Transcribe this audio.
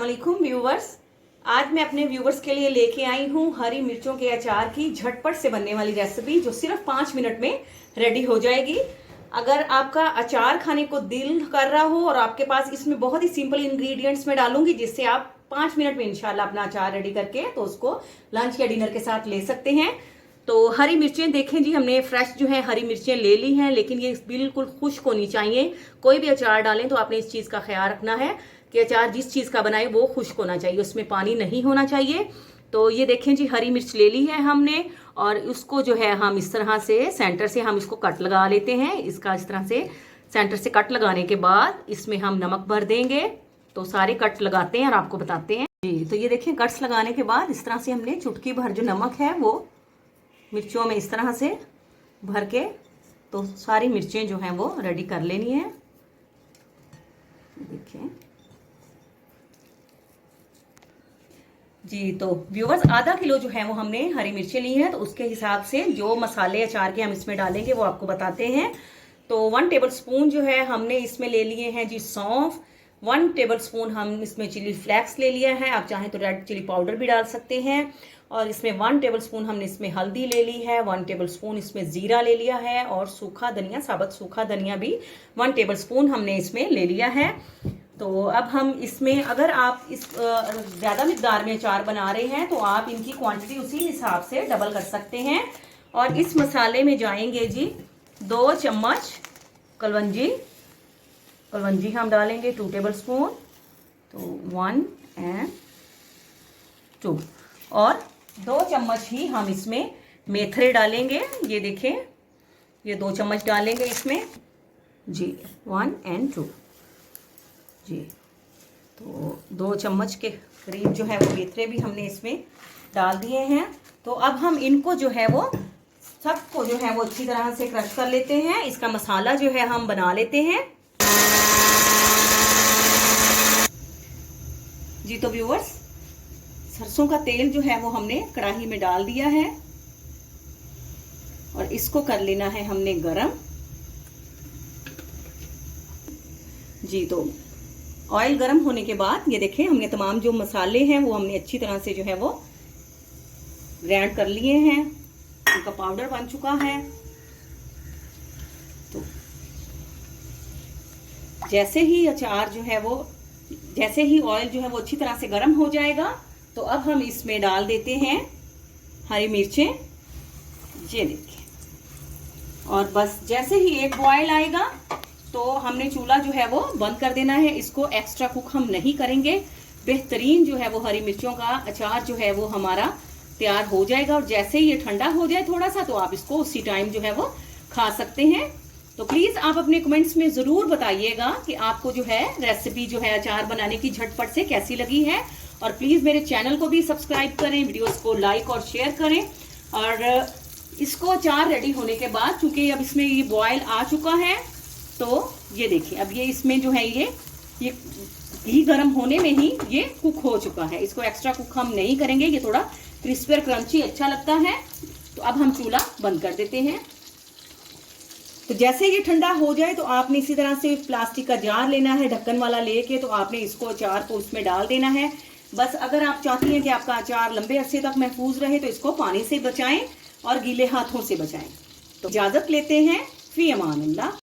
अस्सलामुअलैकुम व्यूवर्स। आज मैं अपने व्यूवर्स के लिए लेके आई हूँ हरी मिर्चों के अचार की झटपट से बनने वाली रेसिपी, जो सिर्फ 5 मिनट में रेडी हो जाएगी। अगर आपका अचार खाने को दिल कर रहा हो और आपके पास इसमें बहुत ही सिंपल इंग्रेडिएंट्स में डालूंगी, जिससे आप 5 मिनट में इंशाल्लाह अपना अचार रेडी करके तो उसको लंच या डिनर के साथ ले सकते हैं। तो हरी मिर्चें देखें जी, हमने फ्रेश जो है हरी मिर्चें ले ली हैं, लेकिन ये बिल्कुल खुश्क होनी चाहिए। कोई भी अचार डालें तो आपने इस चीज़ का ख्याल रखना है कि अचार जिस चीज़ का बनाए वो खुश्क होना चाहिए, उसमें पानी नहीं होना चाहिए। तो ये देखें जी, हरी मिर्च ले ली है हमने और उसको जो है हम इस तरह से सेंटर से हम इसको कट लगा लेते हैं। इसका इस तरह से सेंटर से कट लगाने के बाद इसमें हम नमक भर देंगे। तो सारे कट लगाते हैं और आपको बताते हैं जी। तो ये देखें, कट्स लगाने के बाद इस तरह से हमने चुटकी भर जो नमक है वो मिर्चों में इस तरह से भर के तो सारी मिर्चें जो हैं वो रेडी कर लेनी है। देखिए जी, तो व्यूवर्स आधा किलो जो है वो हमने हरी मिर्चें ली है, तो उसके हिसाब से जो मसाले अचार के हम इसमें डालेंगे वो आपको बताते हैं। तो 1 टेबल स्पून जो है हमने इसमें ले लिए हैं जी सौंफ। 1 टेबल स्पून हम इसमें चिली फ्लेक्स ले लिया है, आप चाहें तो रेड चिली पाउडर भी डाल सकते हैं। और इसमें 1 टेबल स्पून हमने इसमें हल्दी ले ली है, 1 टेबल स्पून इसमें जीरा ले लिया है और सूखा धनिया, साबुत सूखा धनिया भी 1 टेबल स्पून हमने इसमें ले लिया है। तो अब हम इसमें, अगर आप इस ज़्यादा मिकदार में अचार बना रहे हैं तो आप इनकी क्वांटिटी उसी हिसाब से डबल कर सकते हैं। और इस मसाले में जाएंगे जी 2 चम्मच कलवंजी हम डालेंगे 2 टेबल स्पून, तो 1 and 2। और 2 चम्मच ही हम इसमें मेथरे डालेंगे। ये देखें, ये 2 चम्मच डालेंगे इसमें जी, 1 and 2 जी। तो 2 चम्मच के करीब जो है वो मेथरे भी हमने इसमें डाल दिए हैं। तो अब हम इनको जो है वो सबको जो है वो अच्छी तरह से क्रश कर लेते हैं। इसका मसाला जो है हम बना लेते हैं जी। तो व्यूअर्स, सरसों का तेल जो है वो हमने कढ़ाई में डाल दिया है और इसको कर लेना है हमने गरम जी। तो ऑयल गरम होने के बाद ये देखें, हमने तमाम जो मसाले हैं वो हमने अच्छी तरह से जो है वो ग्राइंड कर लिए हैं, उनका पाउडर बन चुका है। तो जैसे ही अचार जो है वो, जैसे ही ऑयल जो है वो अच्छी तरह से गर्म हो जाएगा, तो अब हम इसमें डाल देते हैं हरी मिर्चें, ये देखिए। और बस जैसे ही एक बॉयल आएगा तो हमने चूल्हा जो है वो बंद कर देना है। इसको एक्स्ट्रा कुक हम नहीं करेंगे। बेहतरीन जो है वो हरी मिर्चों का अचार जो है वो हमारा तैयार हो जाएगा। और जैसे ही ये ठंडा हो जाए थोड़ा सा, तो आप इसको उसी टाइम जो है वो खा सकते हैं। तो प्लीज़ आप अपने कमेंट्स में ज़रूर बताइएगा कि आपको जो है रेसिपी जो है अचार बनाने की झटपट से कैसी लगी है। और प्लीज़ मेरे चैनल को भी सब्सक्राइब करें, वीडियोस को लाइक और शेयर करें। और इसको अचार रेडी होने के बाद, चूँकि अब इसमें ये बॉयल आ चुका है, तो ये देखिए अब ये इसमें जो है ये घी गर्म होने में ही ये कुक हो चुका है। इसको एक्स्ट्रा कुक हम नहीं करेंगे, ये थोड़ा क्रिस्पी और क्रंची अच्छा लगता है। तो अब हम चूल्हा बंद कर देते हैं। तो जैसे ये ठंडा हो जाए तो आपने इसी तरह से प्लास्टिक का जार लेना है, ढक्कन वाला लेके, तो आपने इसको अचार को उसमें डाल देना है। बस अगर आप चाहती हैं कि आपका अचार लंबे अरसे तक महफूज रहे तो इसको पानी से बचाएं और गीले हाथों से बचाएं। तो इजाज़त लेते हैं, फी अमान अल्लाह।